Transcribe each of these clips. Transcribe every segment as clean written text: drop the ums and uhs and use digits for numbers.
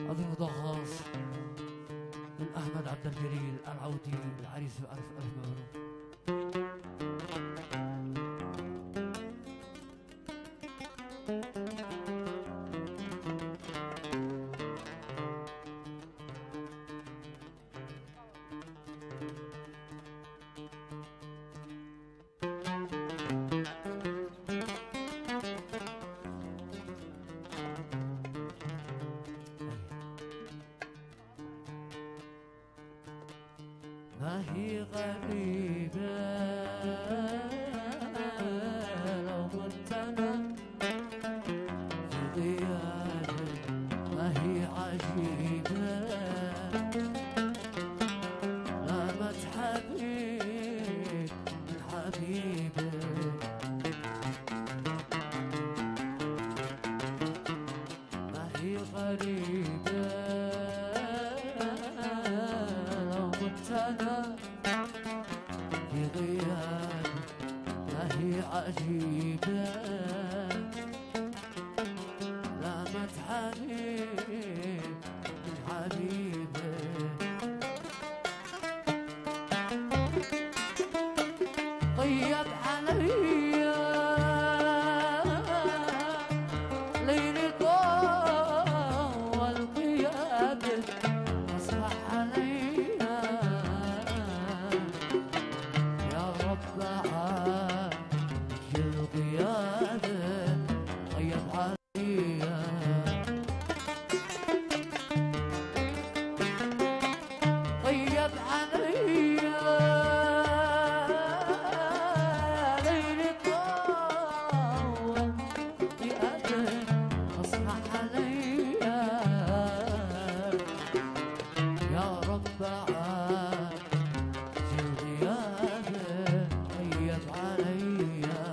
عظيم ضغاص من أحمد عبد الجليل العودي العريس ألف ألف مبروك. ما هي غريبة لو كنت أنا في غيابك، ما هي عجيبة لامت حبيب من حبيبك، ما هي غريبة لو كنت أنا في غيابك، ما هي عجيبة لامت حبيب من حبيبك. طيب عليا ليلي طول غيابك، أصبح عليا يا رب عاجل غيابك. طيب عليا طيب عليا ليلي طول غيابك، أصبح عليا يا رب عاجل غيابك. طيب عليا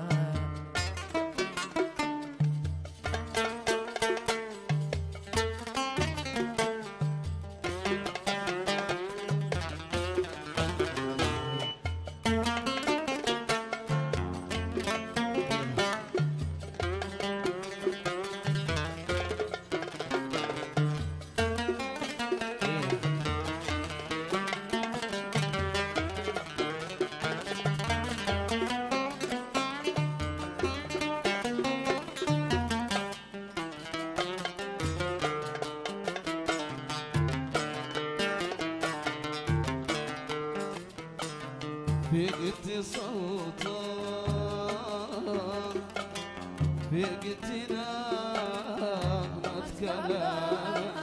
فقدت صوتك، فقدت نغمة كلامك،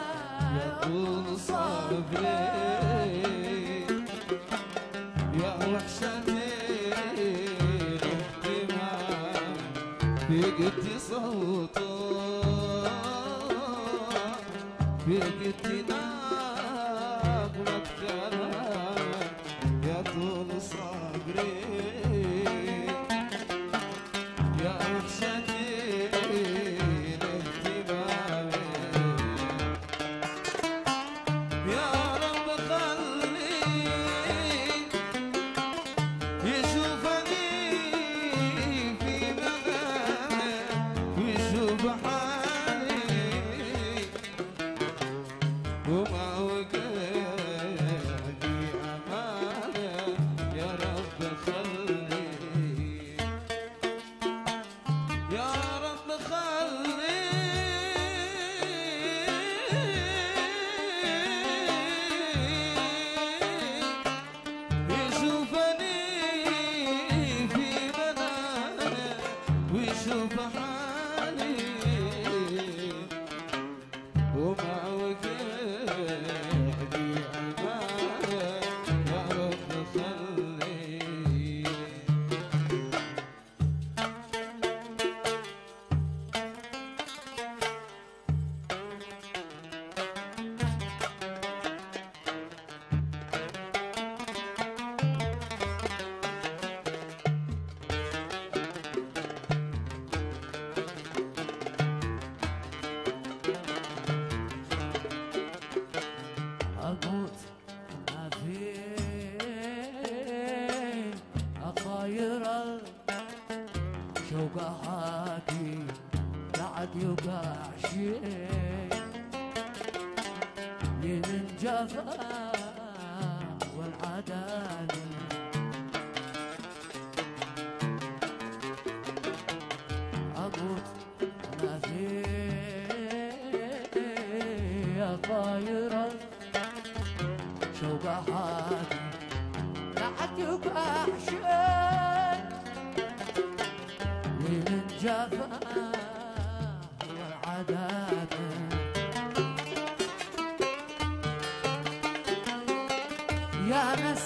يا طول صبري يا وحشتي الاهتمام. فقدت صوتك، فقدت نغمة كلامك، يا طول صبري يا وحشتي الاهتمام. يا رب خليك يشوفني في منامه ويشوف حالي وما وقعني أمانه. يا رب خليك، يا رب خليك يشوفني في منامه ويشوف حالي وما وقعني أمانه. يا رب خليك. أموت ما فين أطاير شوق حاكي بعد يوقع شيء. من جفا والعدالة أموت ما في طايرة شوق حالي لا عاد يبقى شيء من جفا والعدالة يا ناس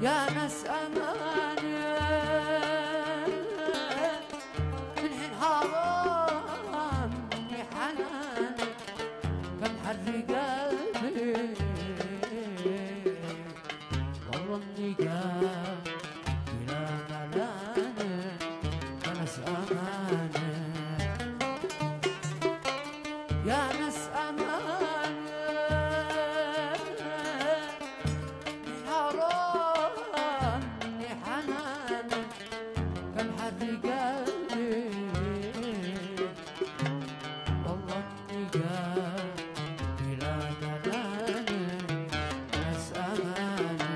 يا ناس أماني من حين حرام مني حنان كم حري قلبي والله اني قال بلا ملاني يا ناس أماني يا ناس أماني من حرام مني حنان كم حري قلبي والله اني قال بلا ملاني ناس أماني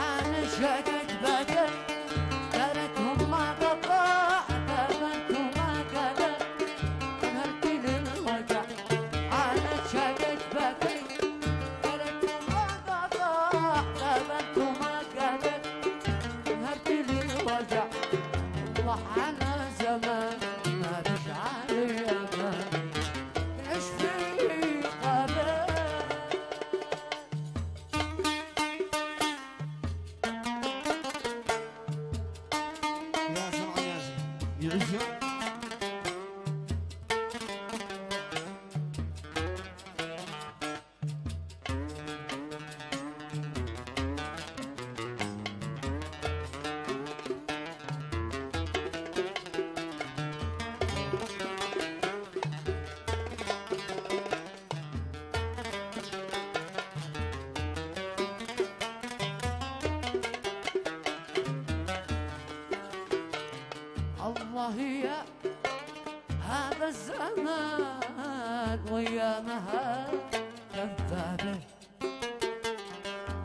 أنا شقد بدل تركهم ما قطع تبنتهم ما قدر نهرت للوجع أنا شقد بدل تركهم ما قطع تبنتهم ما قدر نهرت للوجع والله على زمان ما فيش علي أمان ايش في قبل يا سمع ياسين يعزك الله يا هذا الزمان ويامها كذابة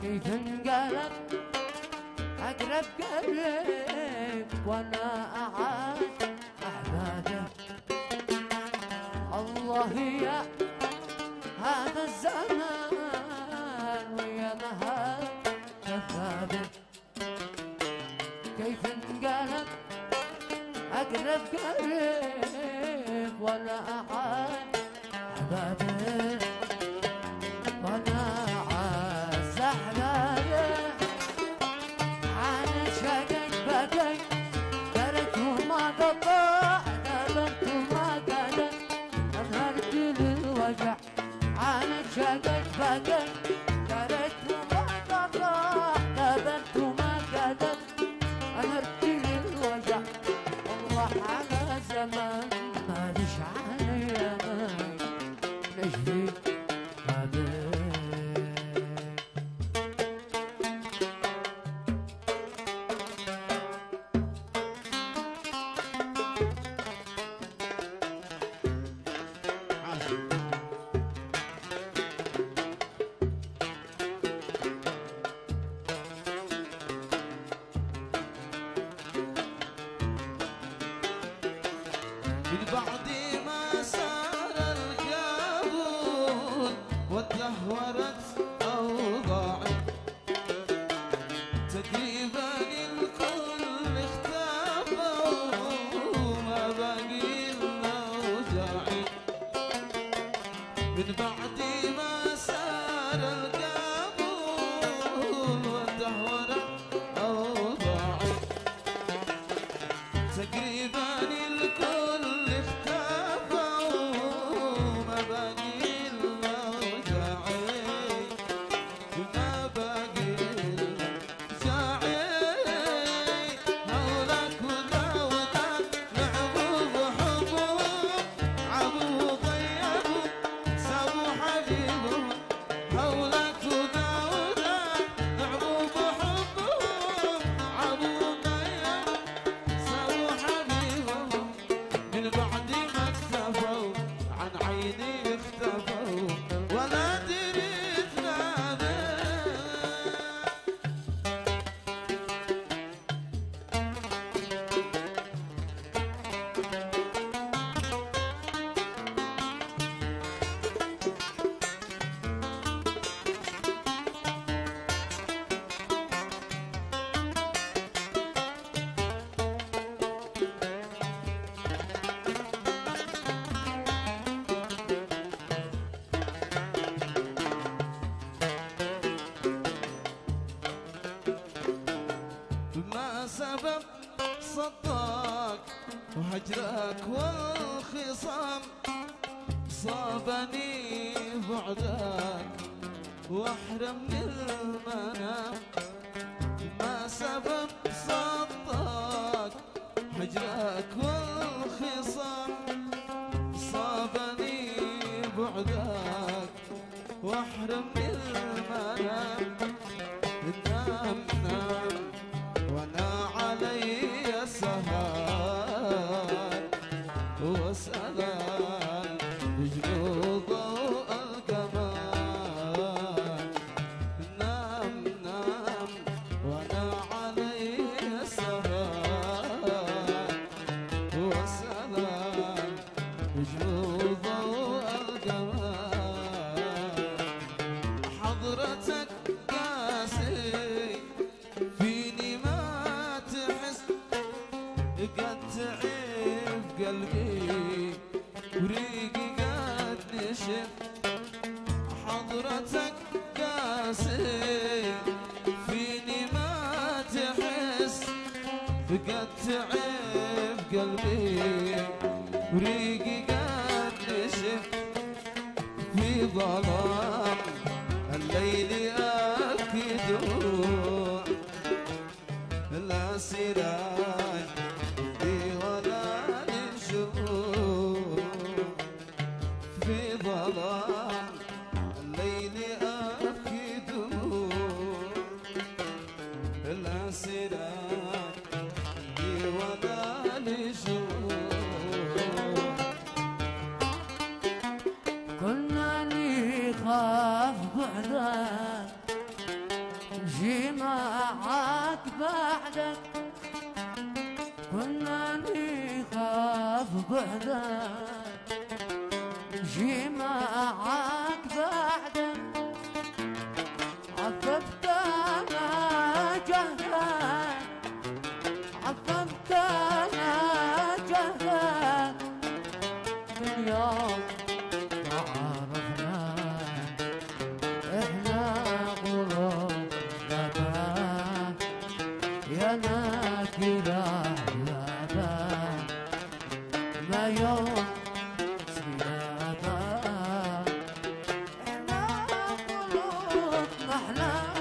كيف انقلب أقرب قريب وأنا أعاد أحبابه الله يا هذا الزمان ويامها كذابة كيف انقلب أقرب قريب ولا أحد أحبابي وأنا أعز أحبابي أنا شقيت بكيت تركته ما قطع تبنته ما قدر أنهرت للوجع أنا شقيت بكيت تركته ما قطع تبنته ما قدر أنهرت للوجع والله على زمان ما ليش علي أمان ليش في قبل من بعد ما صار الكابون وتدهورت أوضاعي تقريبا الكل اختفوا وما باقي إلا وجاعي من بعد ما صار الكابون وتدهورت أوضاعي تقريبا الكل اختفوا وما باقي إلا وجاعي ما باقي إلا وجاعي هولك وذا وذاك لعبوا بحبهم عبوا وطيبوا سابوا حبيبهم هولك وذا وذاك هجرك والخصام صابني بعدك واحرمني المنام ما سبب صدق هجرك والخصام صابني بعدك واحرمني المنام نام نام وانا علي السهر واسألك يجلو ضوء القمر نام نام وانا علي السهر واسألك يجلو ضوء القمر حضرتك قاسي فيني ما تحس قد تعب قلبي وريقي قد نشف حضرتك قاسي فيني ما تحس قد تعب قلبي وريقي قد نشف في ظلام الليل أكدوا لا سراج لي ولا للشوق في ظلام الليل أكدوا لا سراج لي ولا للشوق كنا نخاف بعدك نجي معاك بعدك كنا نخاف بعدك نجي معاك بعدك عففت انا جهدك عففت انا جهدك من يوم عرفنا احنا غراب لبان يا ناكر لبان ما يوم سيابا احنا غراب محلان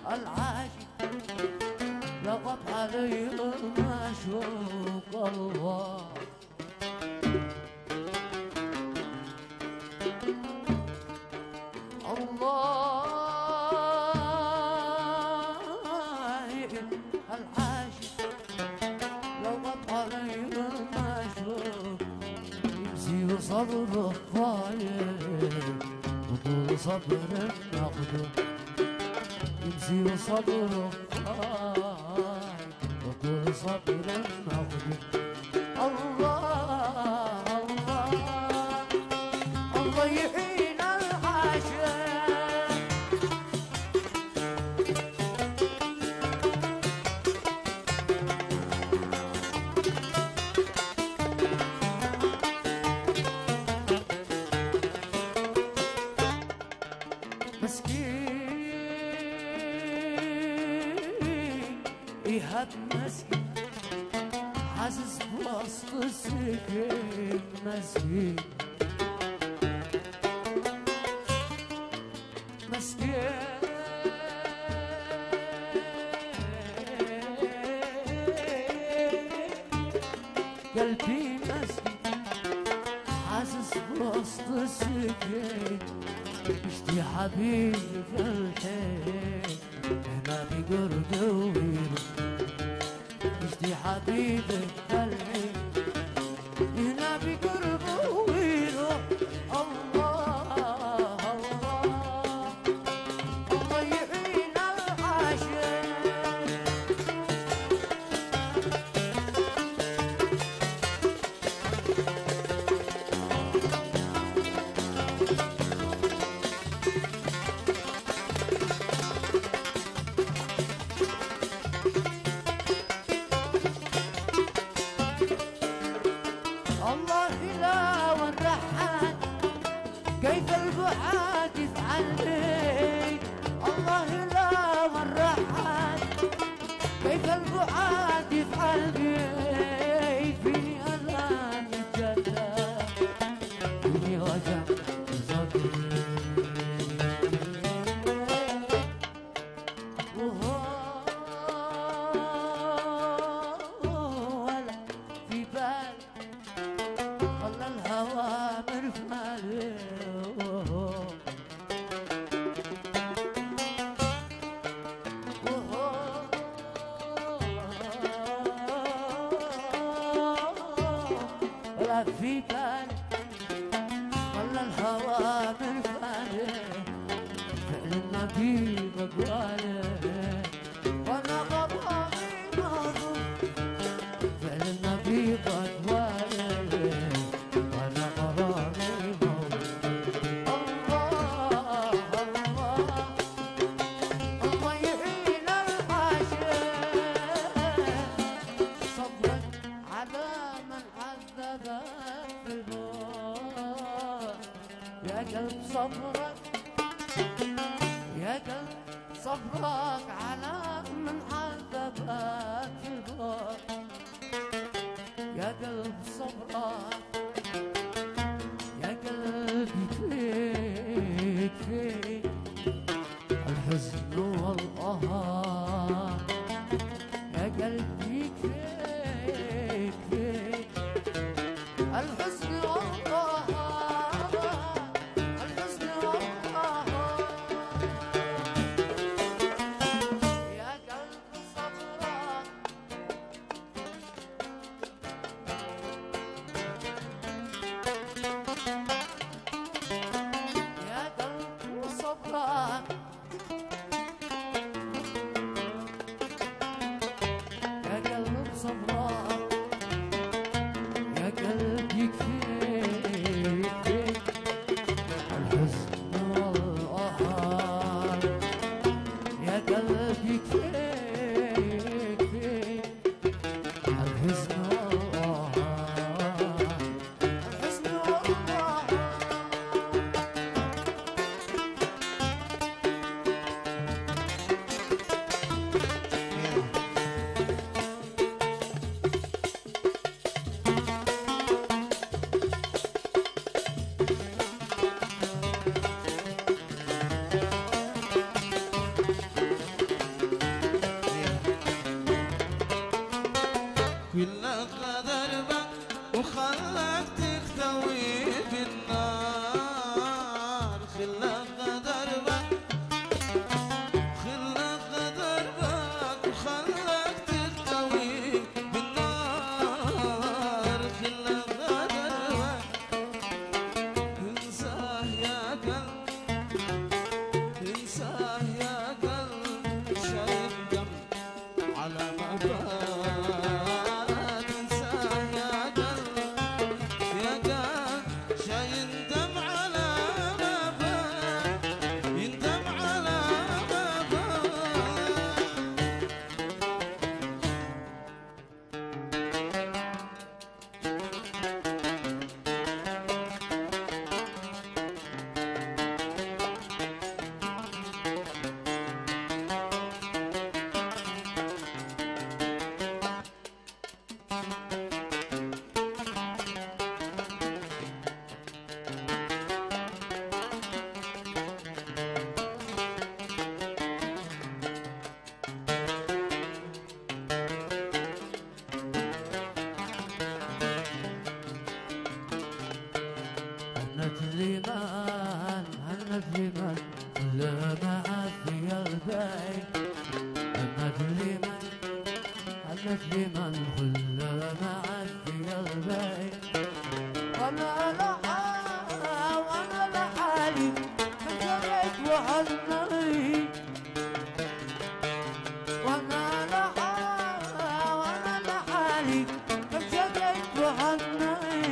العاشق لغط علي المعشوق الله العاشق لغط علي المعشوق يمسي وصبره فايق وطول صبر مقدور يمسي وصبره وطول صبر مقدور الله الله الله يعين العاشق مسكين يهب مسكين حاسس بوسط السكين مسكين مسكين قلبي مسكين حاسس بوسط السكين اشتي حبيبي في الحين هنا بقرب ويروح اشتي حبيبي في الحين هنا بقرب ويروح كيف البعاد يفعل بي فيني الآن يتجلى فيني وجع صدري ولا في بالي خلى الهوى مرفالي ولا في بالي خلى الهوى مرفالي فعل النبي مقوالي وانا غضباني مغضوب فعل النبي مقوالي وانا غضباني مغضوب الله الله الله يعين العاشق صبرا على من عذبك في الموت يا قلب صبرك يا قلب صبرك على من عذبك في البر يا قلب صبرك يا قلبي يكفيك الحزن والقهر يا قلبي يكفيك الحزن والقهر الحزن والقهر يا قلب صبرك يا قلب صبرك يا قلب صبرك يا قلب يكفيك الحزن والقهر يا قلب يكفيك الحزن والقهر الحزن والقهر كل غدر بك وخلاك تختوي بالنار خل غدر بك وخلاك تختوي بالنار خل غدر بك انساه يا قلب انساه يا قلب شايل دم على ما بات انساه يا قلب يا قلب شايل دم على ما بات يندم على ما بات هنت لمن كل ما في البيت هنت لمن كل ما في البيت وانا لحالي فجريت وحزني وانا لحالي فجريت وحزني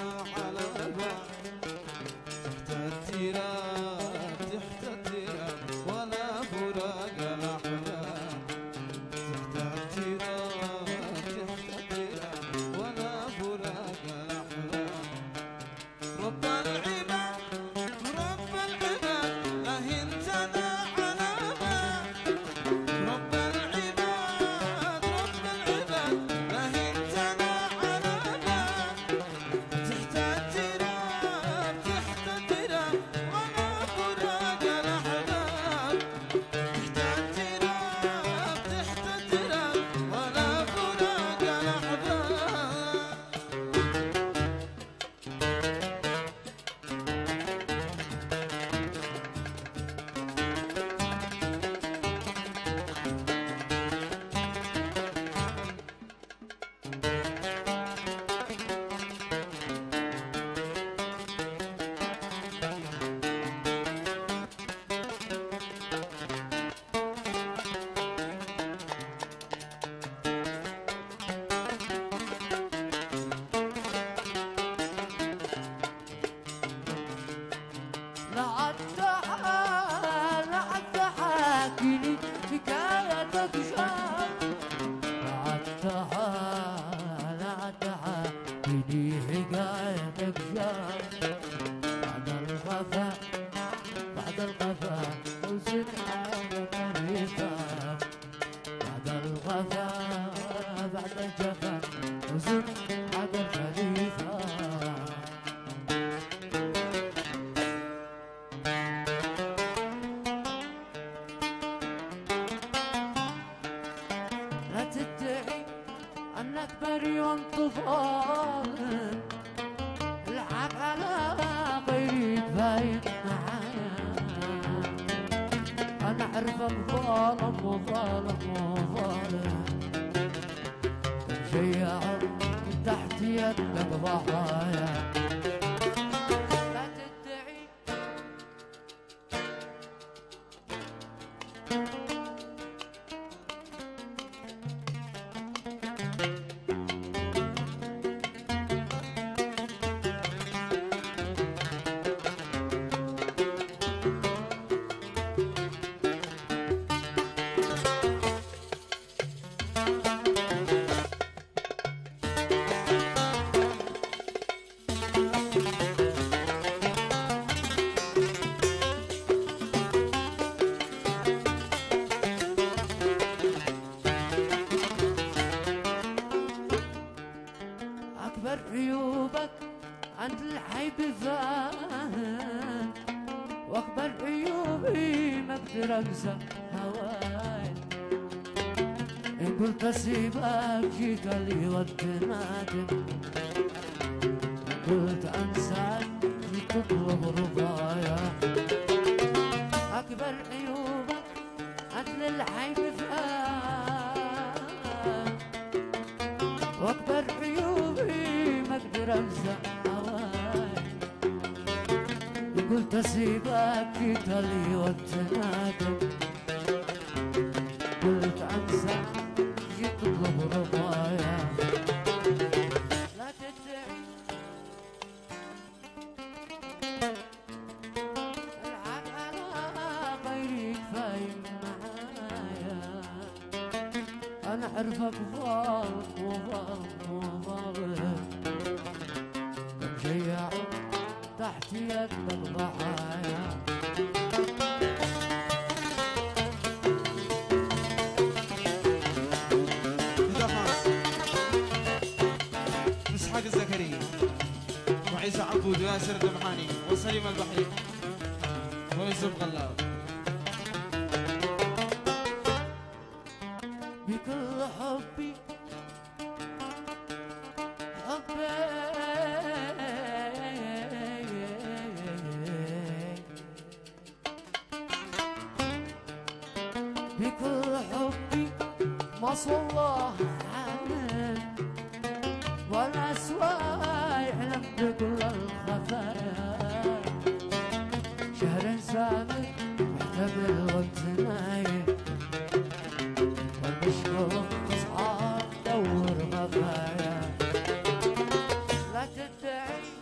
على باب تحت التراب تحت التراب ولا فراق الأحباب تحت التراب تحت التراب ولا فراق الأحباب رب العباد رب العباد له انتدى على باب رب العباد رب العباد له انتدى على باب تحت التراب تحت التراب ولا فراق الأحباب تحت التراب تحت التراب ولا فراق الأحباب لعد حاكيني حكايتك شاب لعد حاكيني حكايتك شاب بعد الخفا وزن على طريقة بعد الخفا بعد الجفا وزن على الخليفة لا تدعي أنك بريء طفال العب على غيري باين معايا أنا أعرفك ظالم وظالم مشيع تحت يدك ضحايا لا تدعي أكبر عيوبك عند الحيب فاهم وأكبر عيوبي ما أقدر أنسى هواي إن قلت أسيبك جيت لي والتنادم قلت أنساك جيت تطلب رضايا أكبر عيوبك عند الحيب فاهم واكبر عيوبي ما اقدر انسى هواي قلت اسيبك جيت لي والتنادم قلت انسى جيت تطلب رضايا لا تدعي العب على غيري كفاية معايا أنا أعرفك ظالم مشيع تحت يدك ضحايا إسحاق الزكريا وعيسى عبود وياسر الدمحاني وسليم البحري ويوسف غلاب بكل حبي بكل حبي ما صلى عنه ولا سوى يعلم بكل الخفايا شهر سابق محتمل وقت نايم والمشكل تصحى دور غفايا لا تدعي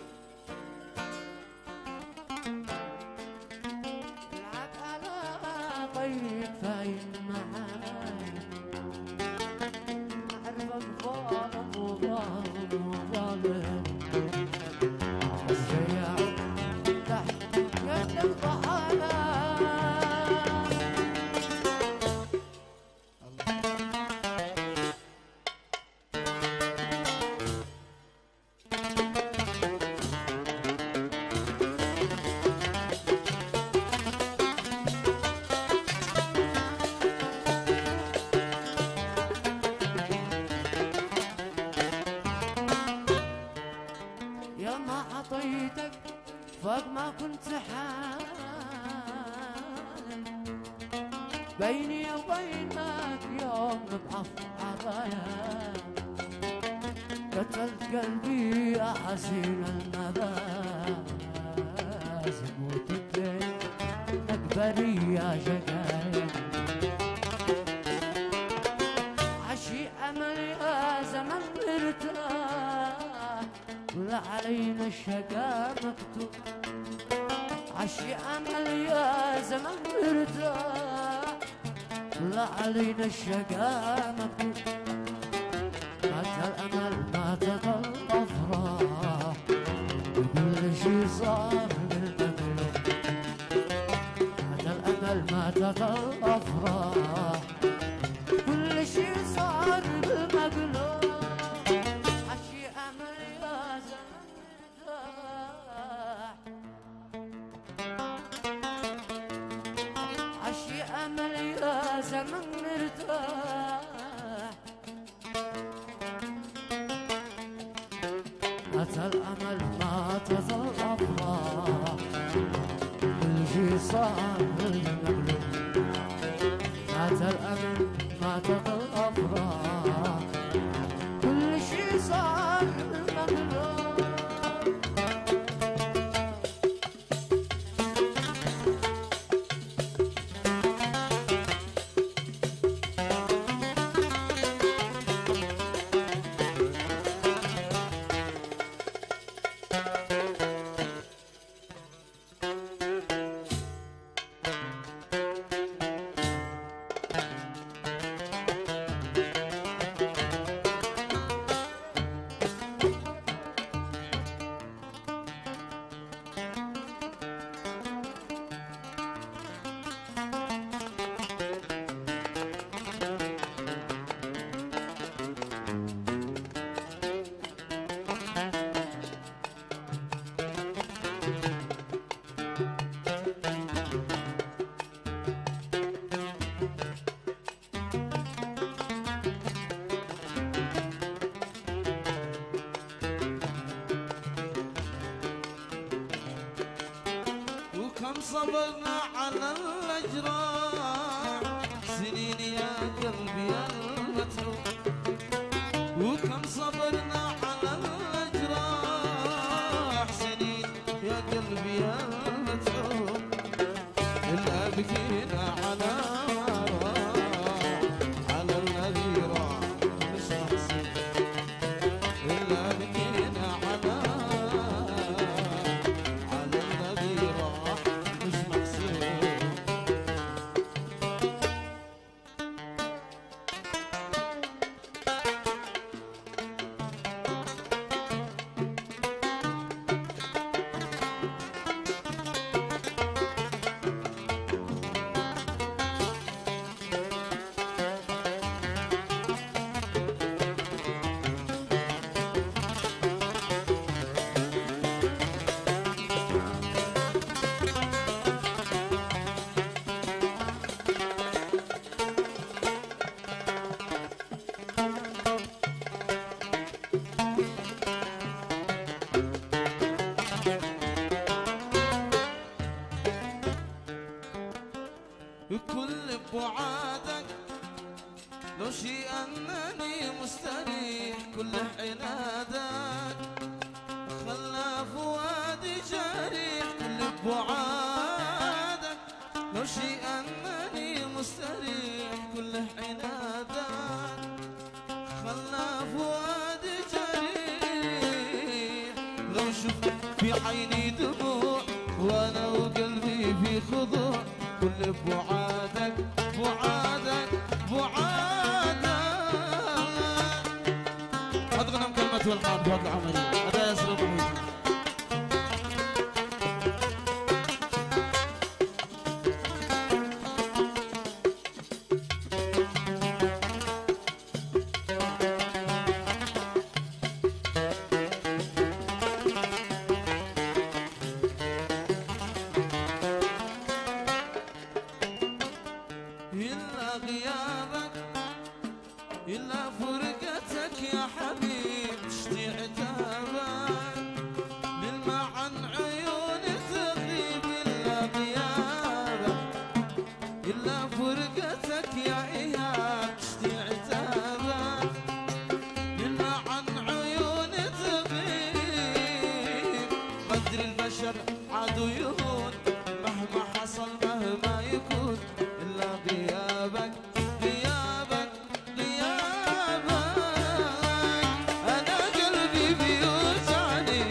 يا ما عطيتك فوق ما كنت حامل، بيني وبينك يوم نبعث عرايا، قتلت قلبي يا حزين المباسم، وتدين أكبري يا شقايا، عشي أمل يا زمن مرتاح، ولا علينا الشقا مكتوب، عشي أمل يا زمن مرتاح، ولا علينا الشقا مكتوب، مات الأمل ماتت الأفراح، وكل شي صار بالمقلوب، مات الأمل ماتت الأفراح، كل شي صار بالمقلوب، عشي أمل يا زمن مرتاح، عشي أمل يا زمن مرتاح، مات الأمل ماتت الأفراح، كل شي صار بالمقلوب، مات الأمل ماتت الأفراح، كل شي صار بالمقلوب. وكم صبرنا على الأجراح سنين يا قلبي المتعوب، وكم صبرنا على الأجراح سنين يا قلبي المتعوب، إلا بكينا على الذي راح مش محسوب، إلا بكينا على الذي راح مش محسوب. كل بعادك لو شي أنني مستريح، كل عنادك خلى فؤادي جريح، كل بعادك لو شي أنني مستريح، كل عنادك خلى فؤادي جريح، لو شفت في عيني دموع وأنا وقلبي في خضوع، كل بعادك بعادك بعادك. أضغنم كلمة والحان فوق العمرية هذا يسرق محيطي. إلا غيابك إلا فرقتك يا حبيب تشتي عتابك، أدري البشر عادوا يهون مهما حصل مهما يكون إلا غيابك غيابك غيابك. أنا قلبي بيوجعني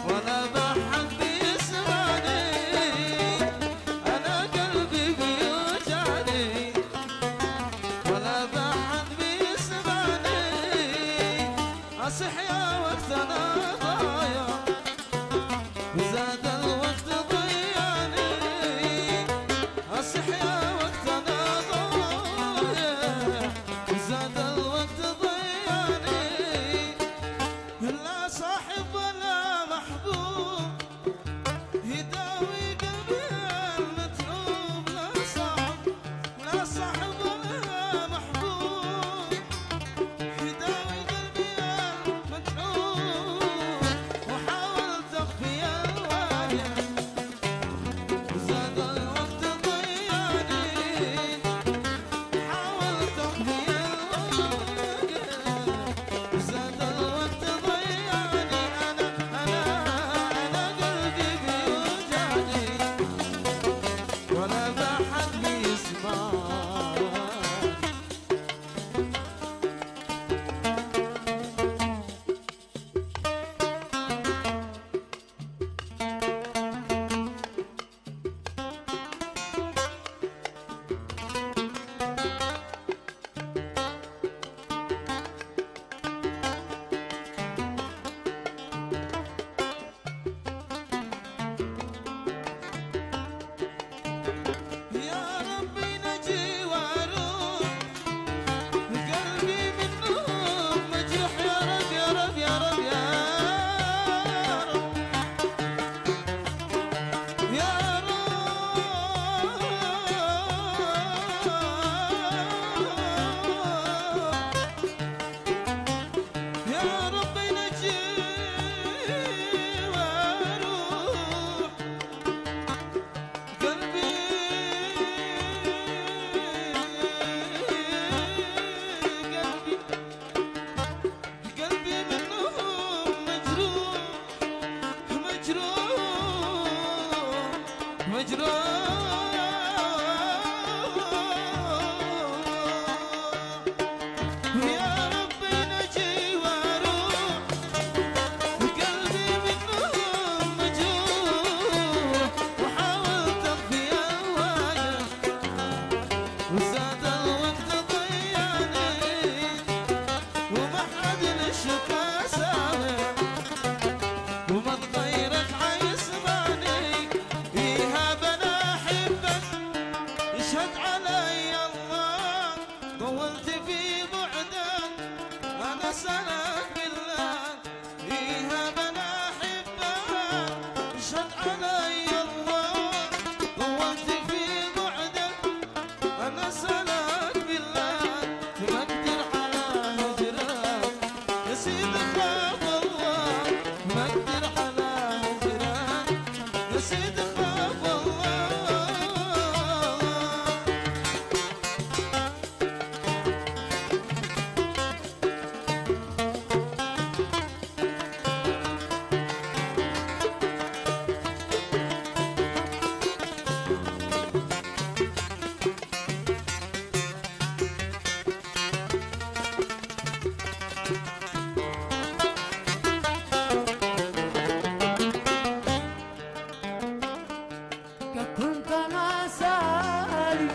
ولا بحد بيسمعني. أنا قلبي بيوجعني ولا بحد بيسمعني. أصحى وقت أنا ضايع وزاد الوقت ضيعني. أصحى وقت أنا ضايع وزاد الوقت ضيعني. لا صاحب ولا محبوب يداوي قلبي المتعوب. لا صاحب لا صاحب ولا محبوب يداوي قلبي المتعوب. وحاولت أخفي الوجع وزاد الوقت ضيعني. حاولت أخفي الوجع وزاد الوقت ضيعني. أنا قلبي بيوجعني ولا بحد بيسمع. يا ربي نجي واروح قلبي منهم مجروح. يا رب يا رب يا رب يا رب يا رب يا ربي نجي واروح قلبي قلبي منهم مجروح مجروح مجروح. يا ربي نجي واروح قلبي منهم مجروح. وحاولت أخفي الوجع وزاد الوقت ضيعني. وما حد للشكا سامع وما تغيرت حيسمعني. إيهاب أنا أحبك يشهد علي الله. طولت في بعدك أنا سلك بالله. إيهاب أنا أحبك يشهد علي الله. طولت في بعدك أنا سلك بالله. ما أقدر على هجرك يا سيدي خاف الله. ما أقدر على هجرك يا سيدي خاف الله. كنت انا سالي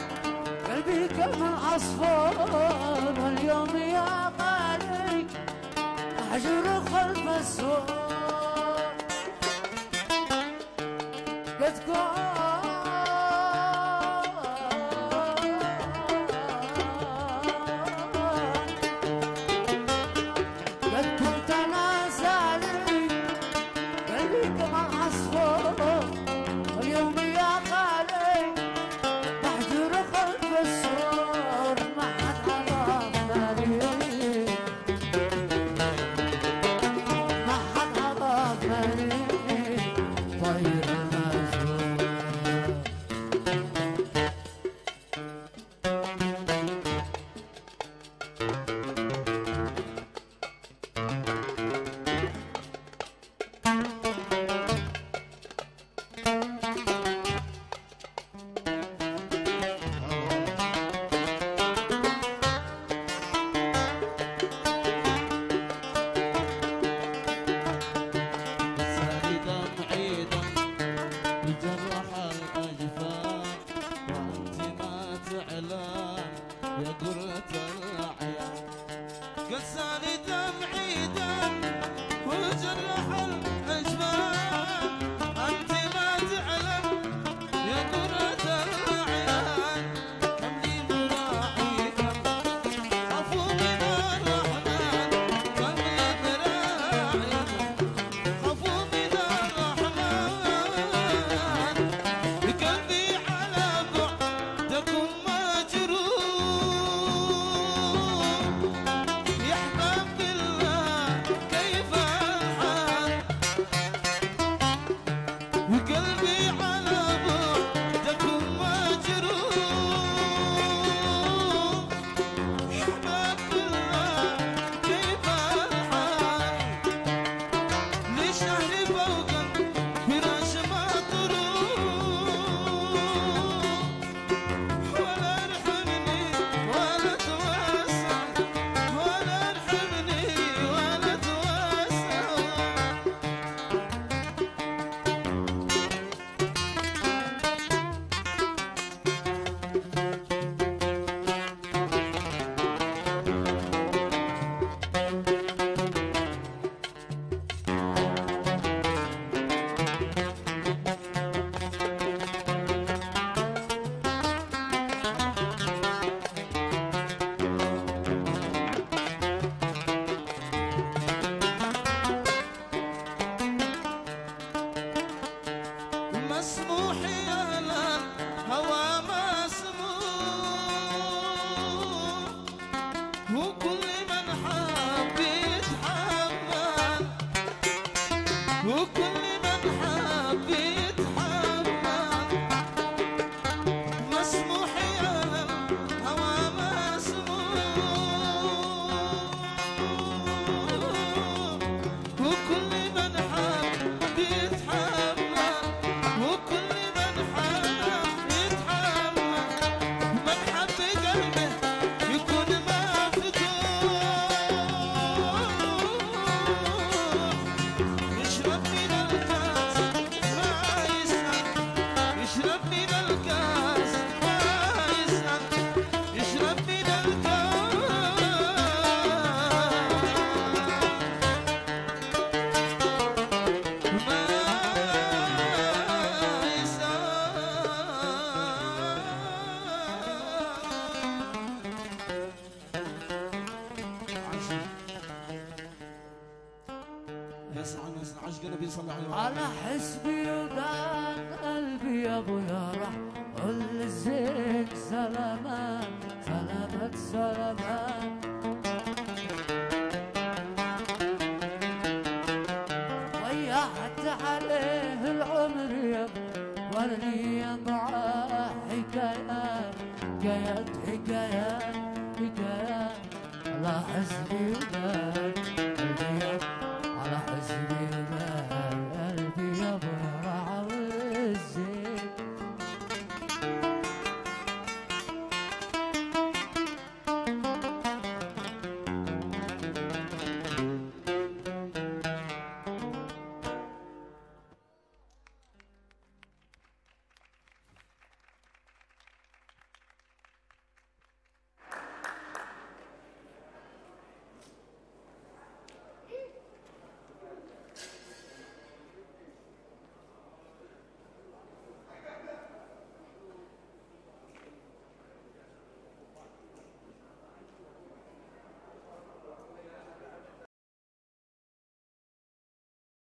قلبي كم عصفور. واليوم يا غالي احجر خلف السور. قد كنت انا سالي قلبي كم عصفور. واليوم يا غالي محجور خلف السور. ما حد عرفني ما حد عرفني طير مجهول. مسموح يا الهوى مسموح وكل من حب يتحمل وكل من حب يتحمل مسموح يا الهوى مسموح وكل من حب يتحمل وكل من حب يتحمل من حب قلبه يكون مفتوح يشرب من الكاس ما يسأل يشرب من الكاس ما يسأل يشرب من يسعى عشق النبي صلى الله عليه وسلم. على حسبي ودان قلبي يا ابويا راح كل الزين سلامات سلامات سلامات ضيعت عليه العمر يا وانا لي معاه حكايات حكايات حكايات حكايات على حسبي ودان